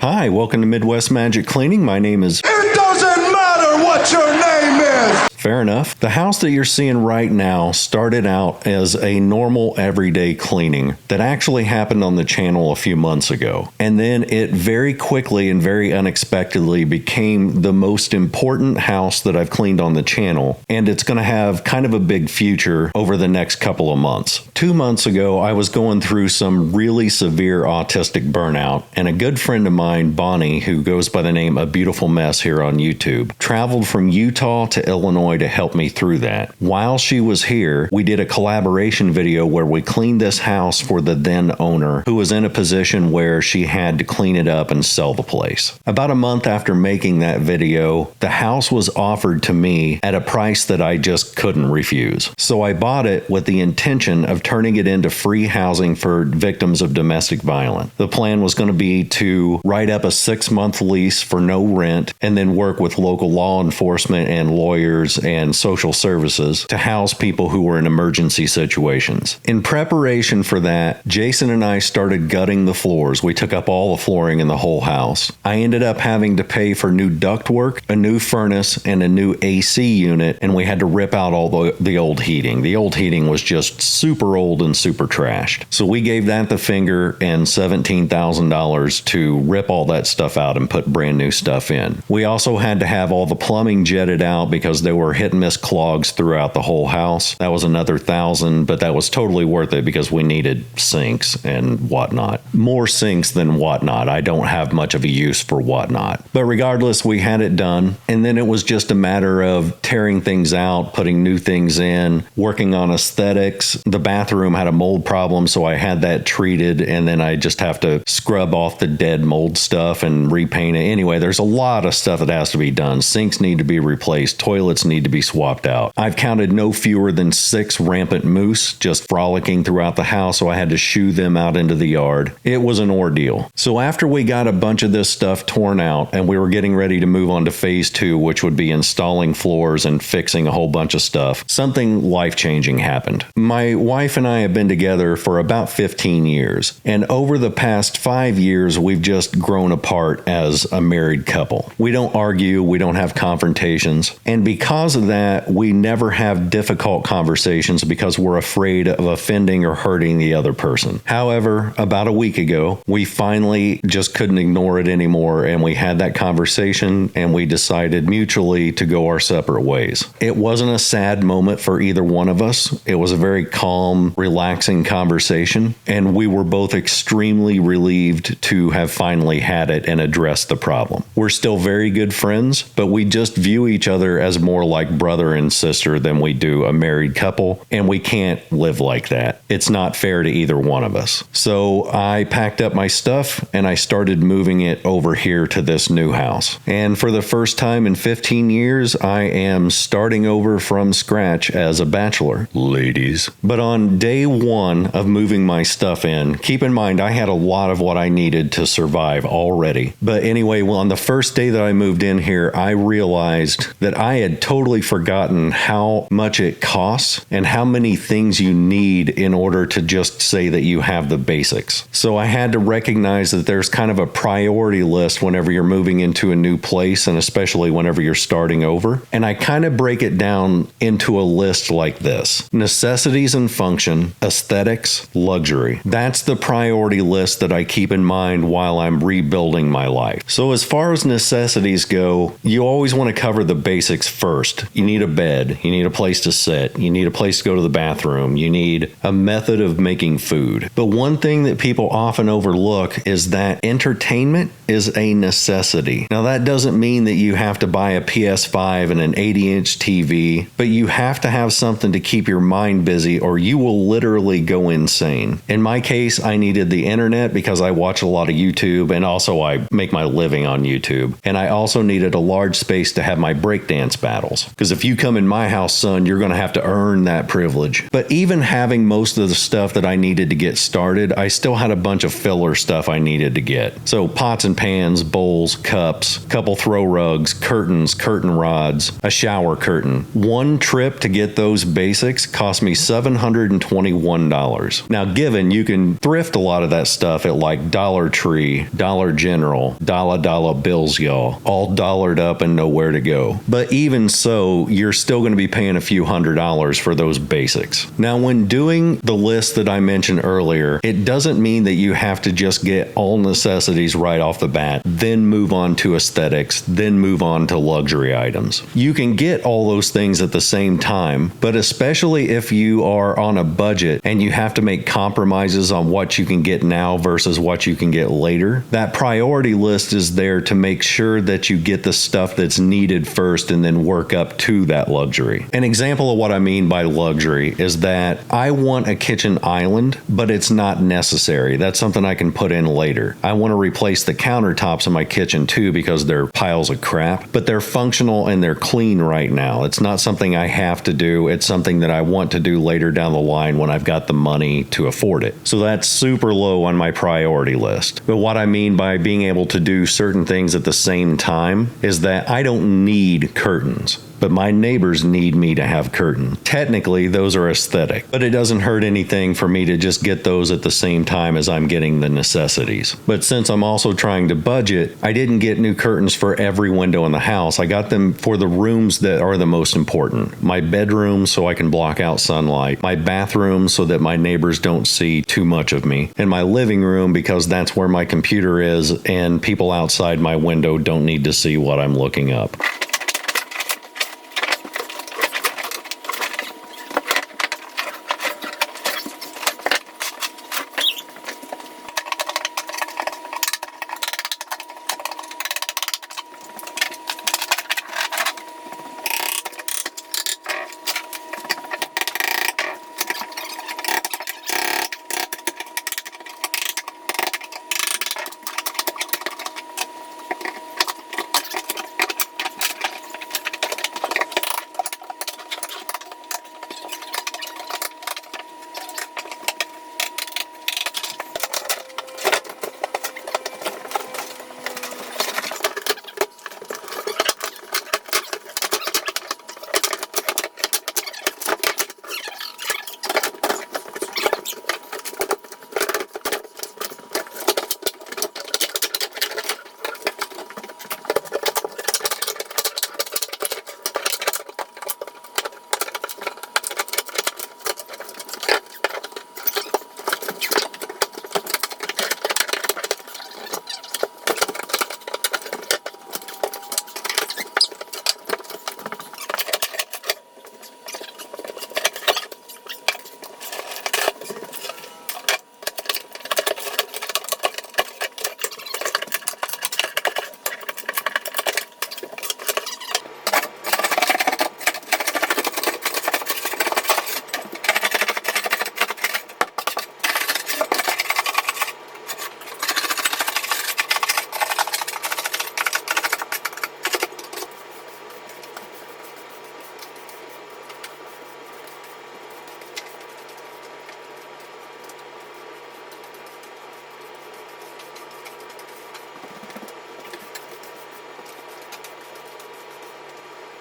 Hi, welcome to Midwest Magic Cleaning. My name is... It doesn't matter what your name is! Fair enough. The house that you're seeing right now started out as a normal everyday cleaning that actually happened on the channel a few months ago. And then it very quickly and very unexpectedly became the most important house that I've cleaned on the channel. And it's going to have kind of a big future over the next couple of months. 2 months ago, I was going through some really severe autistic burnout, and a good friend of mine, Bonnie, who goes by the name A Beautiful Mess here on YouTube, traveled from Utah to Illinois to help me through that. While she was here, we did a collaboration video where we cleaned this house for the then owner, who was in a position where she had to clean it up and sell the place. About a month after making that video, the house was offered to me at a price that I just couldn't refuse. So I bought it with the intention of turning it into free housing for victims of domestic violence. The plan was going to be to write up a 6-month lease for no rent and then work with local law enforcement and lawyers and social services to house people who were in emergency situations. In preparation for that, Jason and I started gutting the floors. We took up all the flooring in the whole house. I ended up having to pay for new ductwork, a new furnace, and a new AC unit, and we had to rip out all the old heating. The old heating was just super old and super trashed. So we gave that the finger and $17,000 to rip all that stuff out and put brand new stuff in. We also had to have all the plumbing jetted out because there were hit and miss clogs throughout the whole house. That was another $1,000, but that was totally worth it because we needed sinks and whatnot. More sinks than whatnot. I don't have much of a use for whatnot. But regardless, we had it done. And then it was just a matter of tearing things out, putting new things in, working on aesthetics. The bathroom had a mold problem, so I had that treated, and then I just have to scrub off the dead mold stuff and repaint it. Anyway, there's a lot of stuff that has to be done. Sinks need to be replaced. Toilets need to be swapped out. I've counted no fewer than 6 rampant moose just frolicking throughout the house, so I had to shoo them out into the yard. It was an ordeal. So after we got a bunch of this stuff torn out and we were getting ready to move on to phase 2, which would be installing floors and fixing a whole bunch of stuff, something life-changing happened. My wife and I have been together for about 15 years, and over the past 5 years, we've just grown apart as a married couple. We don't argue, we don't have confrontations, and because of that, we never have difficult conversations because we're afraid of offending or hurting the other person. However, about a week ago, we finally just couldn't ignore it anymore, and we had that conversation, and we decided mutually to go our separate ways. It wasn't a sad moment for either one of us. It was a very calm, relaxing conversation, and we were both extremely relieved to have finally had it and addressed the problem. We're still very good friends, but we just view each other as more like brother and sister than we do a married couple, and we can't live like that. It's not fair to either one of us. So I packed up my stuff and I started moving it over here to this new house. And for the first time in 15 years, I am starting over from scratch as a bachelor, ladies. But on day 1 of moving my stuff in, keep in mind I had a lot of what I needed to survive already. But anyway, well, on the first day that I moved in here, I realized that I had totally forgotten how much it costs and how many things you need in order to just say that you have the basics. So I had to recognize that there's kind of a priority list whenever you're moving into a new place, and especially whenever you're starting over. And I kind of break it down into a list like this: necessities and function, aesthetics, luxury. That's the priority list that I keep in mind while I'm rebuilding my life. So as far as necessities go, you always want to cover the basics first. You need a bed, you need a place to sit, you need a place to go to the bathroom, you need a method of making food. But one thing that people often overlook is that entertainment is a necessity. Now that doesn't mean that you have to buy a PS5 and an 80-inch TV, but you have to have something to keep your mind busy or you will literally go insane. In my case, I needed the internet because I watch a lot of YouTube, and also I make my living on YouTube. And I also needed a large space to have my breakdance battles. house. Because if you come in my house, son, you're going to have to earn that privilege. But even having most of the stuff that I needed to get started, I still had a bunch of filler stuff I needed to get. So pots and pans, bowls, cups, couple throw rugs, curtains, curtain rods, a shower curtain. One trip to get those basics cost me $721. Now, given you can thrift a lot of that stuff at like Dollar Tree, Dollar General, dollar bills, y'all, all dollared up and nowhere to go. But even so, you're still going to be paying a few $100s for those basics. Now, when doing the list that I mentioned earlier, it doesn't mean that you have to just get all necessities right off the bat, then move on to aesthetics, then move on to luxury items. You can get all those things at the same time, but especially if you are on a budget and you have to make compromises on what you can get now versus what you can get later, that priority list is there to make sure that you get the stuff that's needed first and then work up to that luxury. An example of what I mean by luxury is that I want a kitchen island, but it's not necessary. That's something I can put in later. I want to replace the countertops in my kitchen too because they're piles of crap, but they're functional and they're clean right now. It's not something I have to do. It's something that I want to do later down the line when I've got the money to afford it. So that's super low on my priority list. But what I mean by being able to do certain things at the same time is that I don't need curtains, but my neighbors need me to have curtains. Technically, those are aesthetic, but it doesn't hurt anything for me to just get those at the same time as I'm getting the necessities. But since I'm also trying to budget, I didn't get new curtains for every window in the house. I got them for the rooms that are the most important. My bedroom so I can block out sunlight, my bathroom so that my neighbors don't see too much of me, and my living room because that's where my computer is and people outside my window don't need to see what I'm looking up.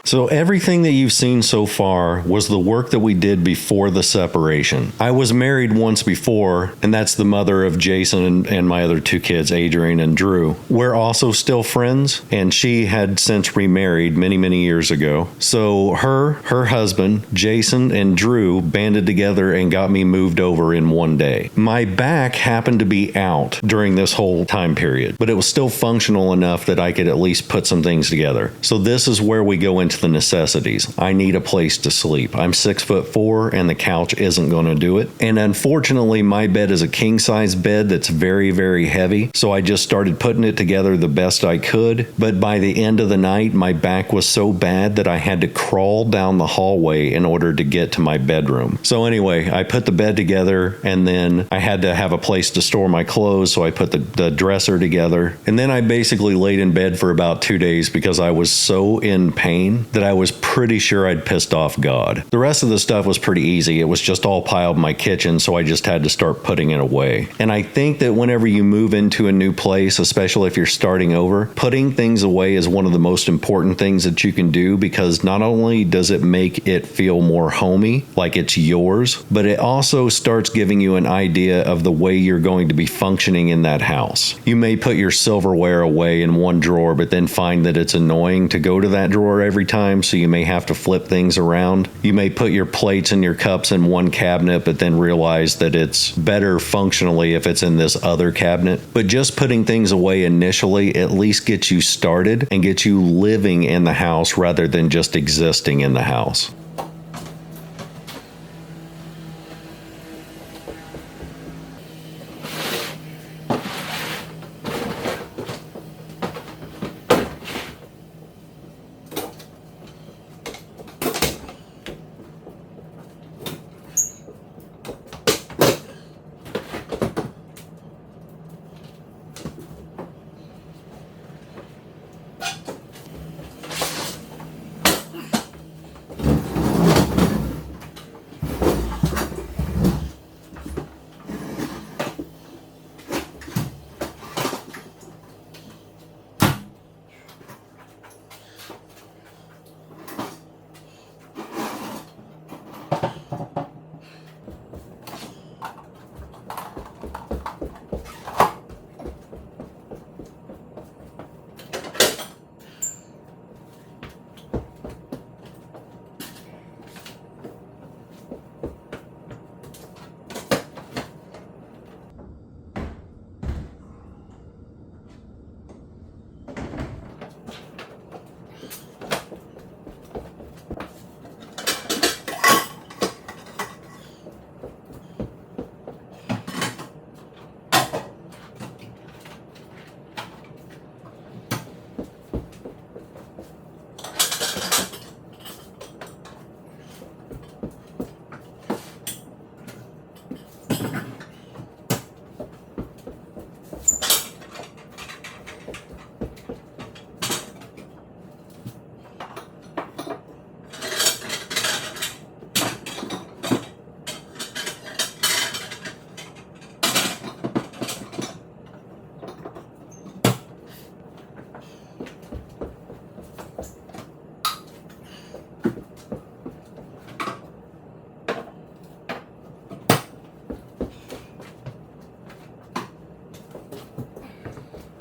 So everything that you've seen so far was the work that we did before the separation. I was married once before, and that's the mother of Jason and my other two kids, Adrian and Drew. We're also still friends, and she had since remarried many, many years ago. So her husband, Jason, and Drew banded together and got me moved over in one day. My back happened to be out during this whole time period, but it was still functional enough that I could at least put some things together. So this is where we go into the necessities. I need a place to sleep. I'm 6'4" and the couch isn't going to do it. And unfortunately, my bed is a king size bed that's very, very heavy. So I just started putting it together the best I could. But by the end of the night, my back was so bad that I had to crawl down the hallway in order to get to my bedroom. So anyway, I put the bed together and then I had to have a place to store my clothes. So I put the dresser together. And then I basically laid in bed for about 2 days because I was so in pain that I was pretty sure I'd pissed off God. The rest of the stuff was pretty easy. It was just all piled in my kitchen, so I just had to start putting it away. And I think that whenever you move into a new place, especially if you're starting over, putting things away is one of the most important things that you can do, because not only does it make it feel more homey, like it's yours, but it also starts giving you an idea of the way you're going to be functioning in that house. You may put your silverware away in one drawer, but then find that it's annoying to go to that drawer every time, so you may have to flip things around. You may put your plates and your cups in one cabinet, but then realize that it's better functionally if it's in this other cabinet. But just putting things away initially at least gets you started and gets you living in the house rather than just existing in the house.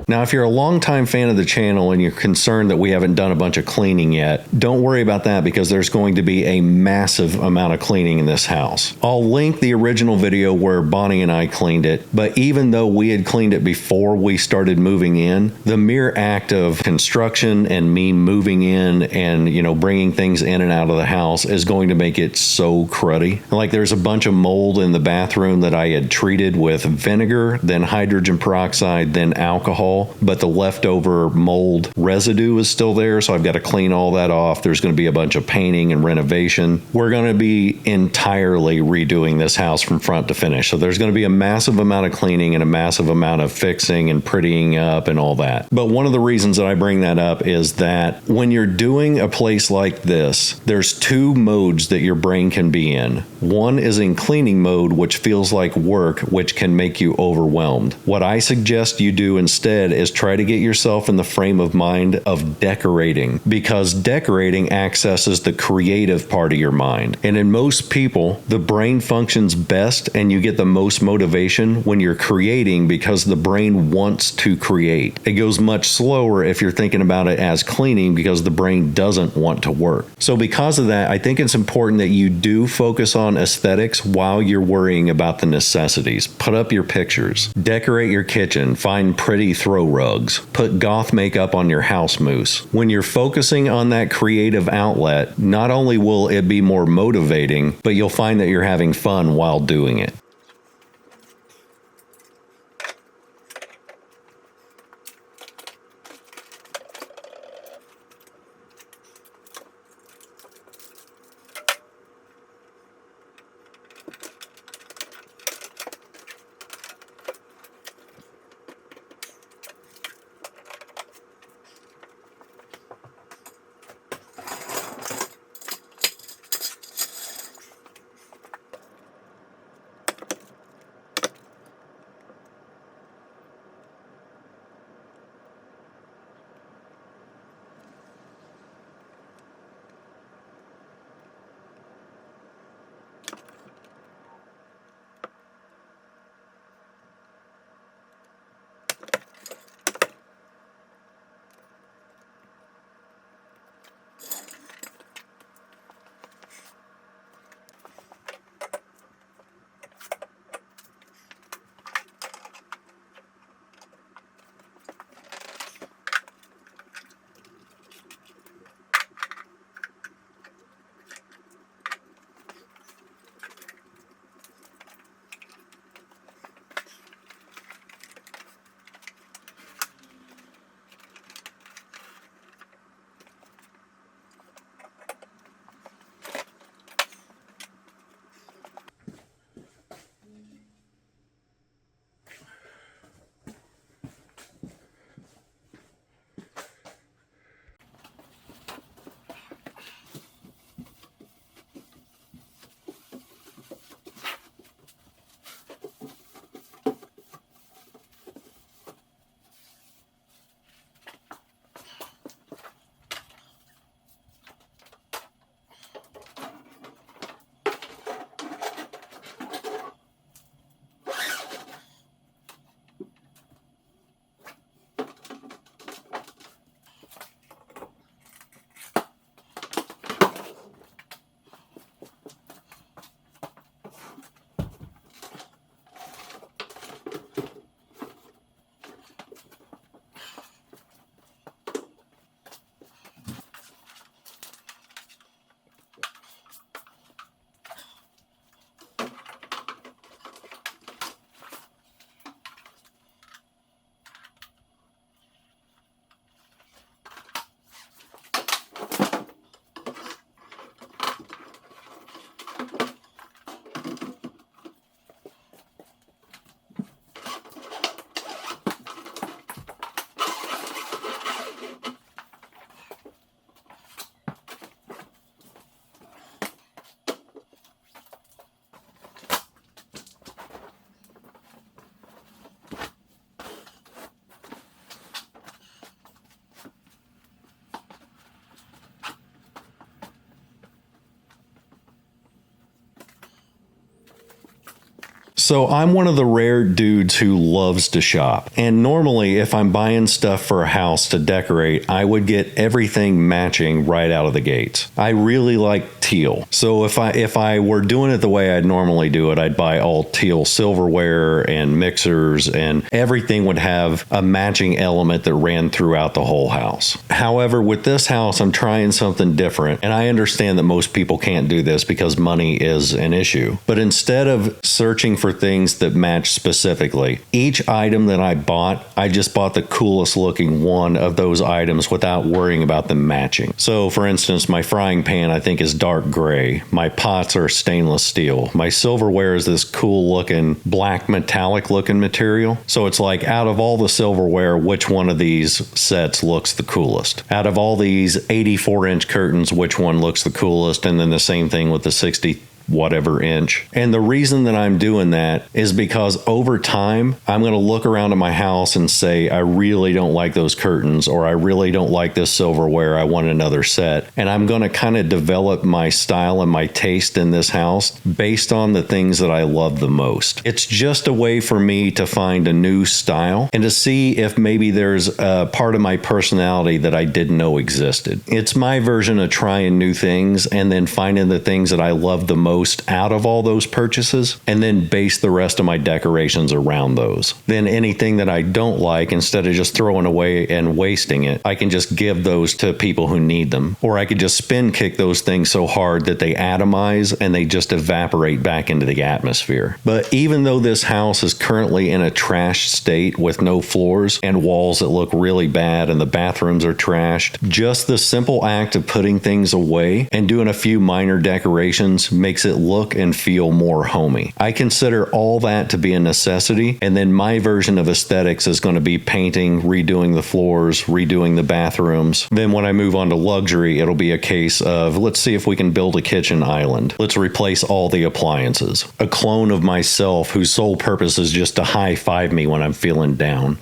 Now, if you're a longtime fan of the channel and you're concerned that we haven't done a bunch of cleaning yet, don't worry about that, because there's going to be a massive amount of cleaning in this house. I'll link the original video where Bonnie and I cleaned it, but even though we had cleaned it before we started moving in, the mere act of construction and me moving in and, bringing things in and out of the house is going to make it so cruddy. Like, there's a bunch of mold in the bathroom that I had treated with vinegar, then hydrogen peroxide, then alcohol. But the leftover mold residue is still there, so I've got to clean all that off. There's going to be a bunch of painting and renovation. We're going to be entirely redoing this house from front to finish. So there's going to be a massive amount of cleaning and a massive amount of fixing and prettying up and all that. But one of the reasons that I bring that up is that when you're doing a place like this, there's two modes that your brain can be in. One is in cleaning mode, which feels like work, which can make you overwhelmed. What I suggest you do instead is try to get yourself in the frame of mind of decorating, because decorating accesses the creative part of your mind. And in most people, the brain functions best and you get the most motivation when you're creating, because the brain wants to create. It goes much slower if you're thinking about it as cleaning, because the brain doesn't want to work. So because of that, I think it's important that you do focus on aesthetics while you're worrying about the necessities. Put up your pictures, decorate your kitchen, find pretty throw rugs, put goth makeup on your house moose. When you're focusing on that creative outlet, not only will it be more motivating, but you'll find that you're having fun while doing it. So I'm one of the rare dudes who loves to shop. And normally, if I'm buying stuff for a house to decorate, I would get everything matching right out of the gates. I really like teal. So if I were doing it the way I'd normally do it, I'd buy all teal silverware and mixers, and everything would have a matching element that ran throughout the whole house. However, with this house, I'm trying something different, and I understand that most people can't do this because money is an issue. But instead of searching for things that match specifically, each item that I bought, I just bought the coolest looking one of those items without worrying about them matching. So for instance, my frying pan I think is dark gray. My pots are stainless steel. My silverware is this cool looking black metallic looking material. So it's like, out of all the silverware, which one of these sets looks the coolest? Out of all these 84-inch curtains, which one looks the coolest? And then the same thing with the 60 whatever inch. And the reason that I'm doing that is because over time, I'm going to look around at my house and say, I really don't like those curtains, or I really don't like this silverware. I want another set. And I'm going to kind of develop my style and my taste in this house based on the things that I love the most. It's just a way for me to find a new style and to see if maybe there's a part of my personality that I didn't know existed. It's my version of trying new things and then finding the things that I love the most out of all those purchases, and then base the rest of my decorations around those. Then anything that I don't like, instead of just throwing away and wasting it, I can just give those to people who need them. Or I could just spin kick those things so hard that they atomize and they just evaporate back into the atmosphere. But even though this house is currently in a trashed state with no floors and walls that look really bad and the bathrooms are trashed, just the simple act of putting things away and doing a few minor decorations makes it look and feel more homey. I consider all that to be a necessity, and then my version of aesthetics is going to be painting, redoing the floors, redoing the bathrooms. Then when I move on to luxury, it'll be a case of, let's see if we can build a kitchen island. Let's replace all the appliances. A clone of myself whose sole purpose is just to high five me when I'm feeling down.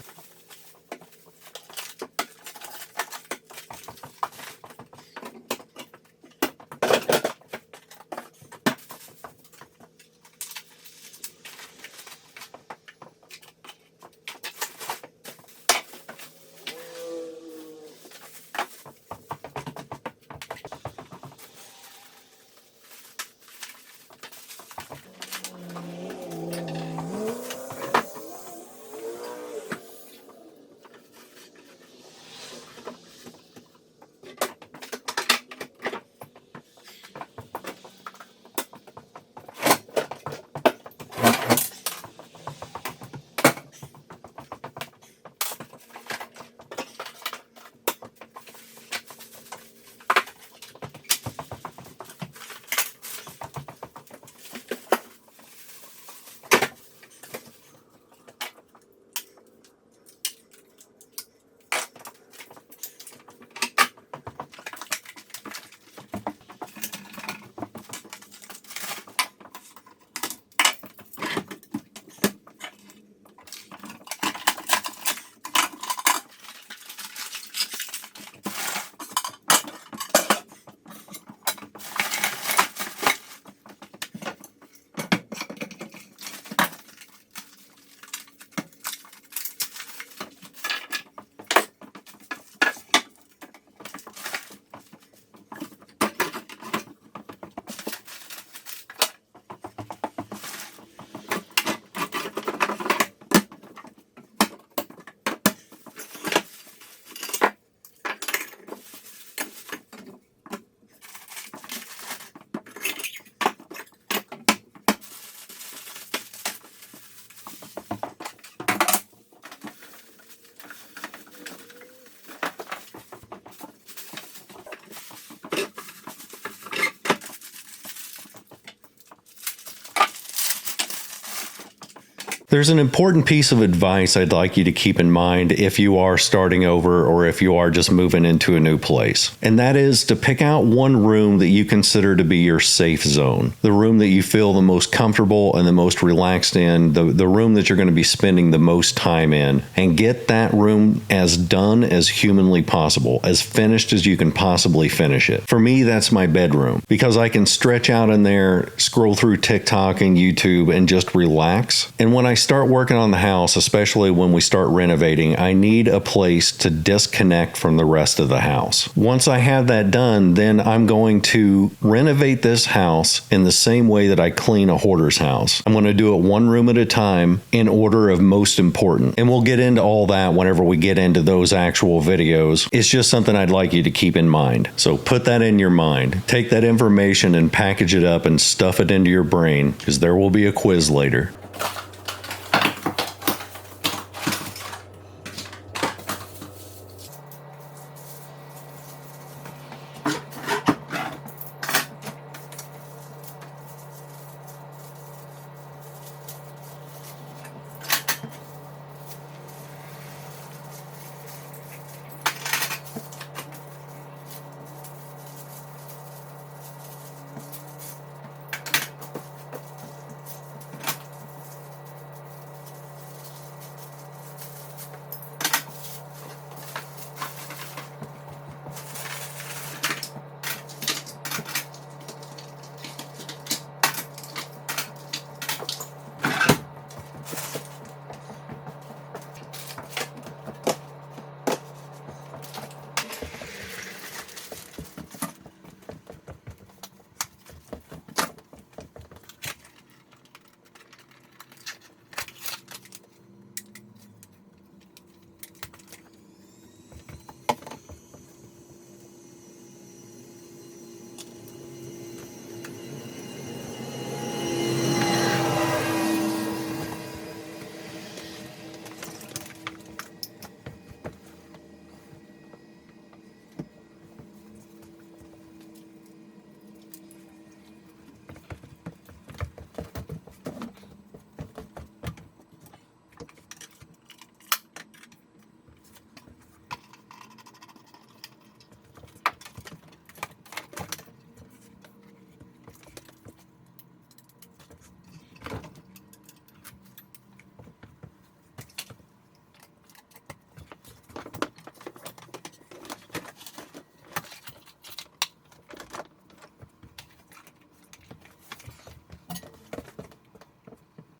There's an important piece of advice I'd like you to keep in mind if you are starting over or if you are just moving into a new place. And that is to pick out one room that you consider to be your safe zone. The room that you feel the most comfortable and the most relaxed in, the room that you're going to be spending the most time in, and get that room as done as humanly possible, as finished as you can possibly finish it. For me, that's my bedroom because I can stretch out in there, scroll through TikTok and YouTube and just relax. And when I start working on the house, especially when we start renovating, I need a place to disconnect from the rest of the house. Once I have that done, then I'm going to renovate this house in the same way that I clean a hoarder's house. I'm going to do it one room at a time in order of most important. And we'll get into all that whenever we get into those actual videos. It's just something I'd like you to keep in mind. So put that in your mind. Take that information and package it up and stuff it into your brain, because there will be a quiz later.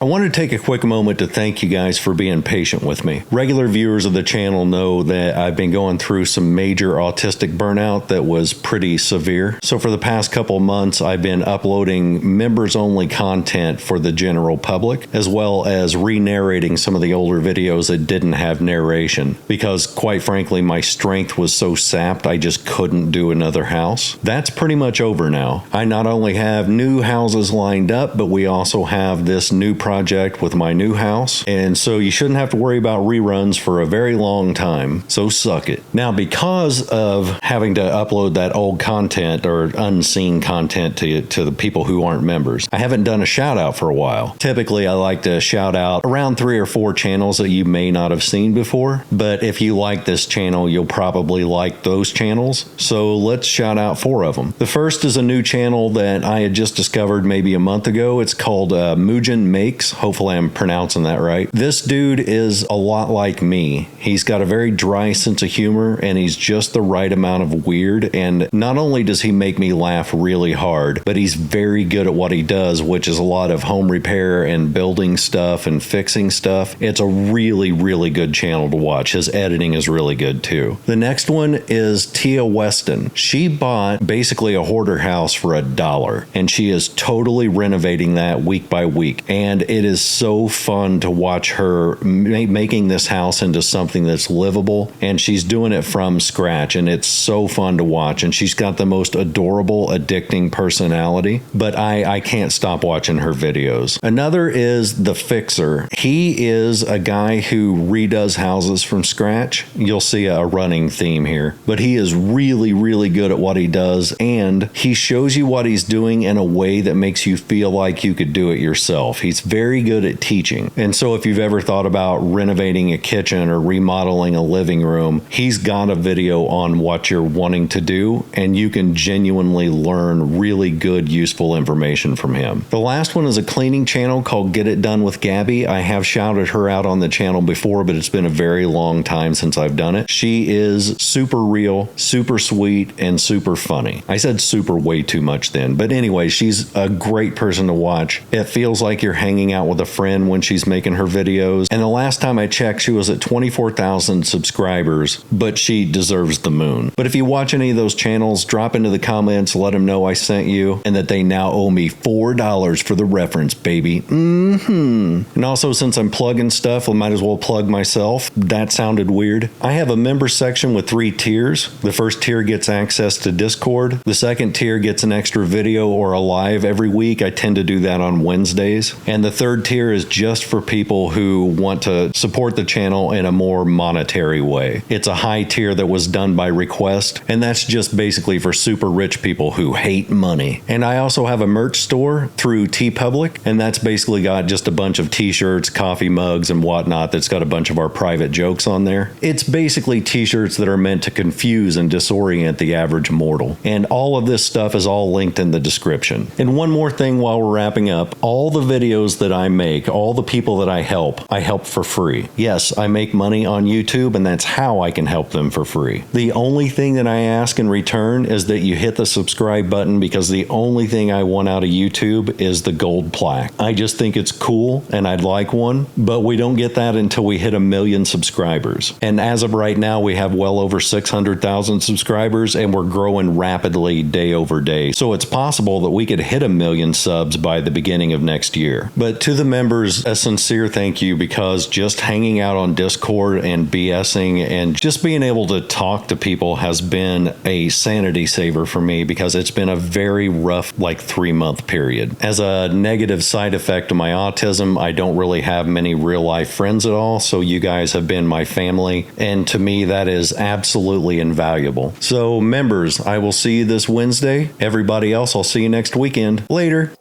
I wanted to take a quick moment to thank you guys for being patient with me. Regular viewers of the channel know that I've been going through some major autistic burnout that was pretty severe. So for the past couple months, I've been uploading members-only content for the general public, as well as re-narrating some of the older videos that didn't have narration, because quite frankly, my strength was so sapped, I just couldn't do another house. That's pretty much over now. I not only have new houses lined up, but we also have this new project with my new house, and so you shouldn't have to worry about reruns for a very long time, so suck it. Now, because of having to upload that old content or unseen content to the people who aren't members, I haven't done a shout out for a while. Typically, I like to shout out around 3 or 4 channels that you may not have seen before, but if you like this channel, you'll probably like those channels, so let's shout out 4 of them. The first is a new channel that I had just discovered maybe a month ago. It's called Mugen Makes. Hopefully I'm pronouncing that right. This dude is a lot like me. He's got a very dry sense of humor, and he's just the right amount of weird, and not only does he make me laugh really hard, but he's very good at what he does, which is a lot of home repair and building stuff and fixing stuff. It's a really, really good channel to watch. His editing is really good too. The next one is Tia Weston. She bought basically a hoarder house for $1, and she is totally renovating that week by week, and it is so fun to watch her making this house into something that's livable, and she's doing it from scratch, and it's so fun to watch, and she's got the most adorable, addicting personality, but I can't stop watching her videos. Another is The Fixer. He is a guy who redoes houses from scratch. You'll see a running theme here, but he is really, really good at what he does, and he shows you what he's doing in a way that makes you feel like you could do it yourself. He's very very good at teaching. And so if you've ever thought about renovating a kitchen or remodeling a living room, he's got a video on what you're wanting to do, and you can genuinely learn really good, useful information from him. The last one is a cleaning channel called Get It Done with Gabby. I have shouted her out on the channel before, but it's been a very long time since I've done it. She is super real, super sweet, and super funny. I said super way too much then, but anyway, she's a great person to watch. It feels like you're hanging out with a friend when she's making her videos. And the last time I checked, she was at 24,000 subscribers, but she deserves the moon. But if you watch any of those channels, drop into the comments, let them know I sent you and that they now owe me $4 for the reference, baby. And also, since I'm plugging stuff, I might as well plug myself. That sounded weird. I have a member section with 3 tiers. The first tier gets access to Discord. The second tier gets an extra video or a live every week. I tend to do that on Wednesdays. And the third tier is just for people who want to support the channel in a more monetary way. It's a high tier that was done by request, and that's just basically for super rich people who hate money. And I also have a merch store through TeePublic, and that's basically got just a bunch of t-shirts, coffee mugs, and whatnot that's got a bunch of our private jokes on there. It's basically t-shirts that are meant to confuse and disorient the average mortal. And all of this stuff is all linked in the description. And one more thing while we're wrapping up, all the videos that I make, all the people that I help for free. Yes, I make money on YouTube, and that's how I can help them for free. The only thing that I ask in return is that you hit the subscribe button, because the only thing I want out of YouTube is the gold plaque. I just think it's cool and I'd like one, but we don't get that until we hit 1 million subscribers. And as of right now, we have well over 600,000 subscribers, and we're growing rapidly day over day. So it's possible that we could hit 1 million subs by the beginning of next year. But to the members, a sincere thank you, because just hanging out on Discord and BSing and just being able to talk to people has been a sanity saver for me, because it's been a very rough 3-month period. As a negative side effect of my autism, I don't really have many real life friends at all, so you guys have been my family, and to me that is absolutely invaluable. So members, I will see you this Wednesday. Everybody else, I'll see you next weekend. Later.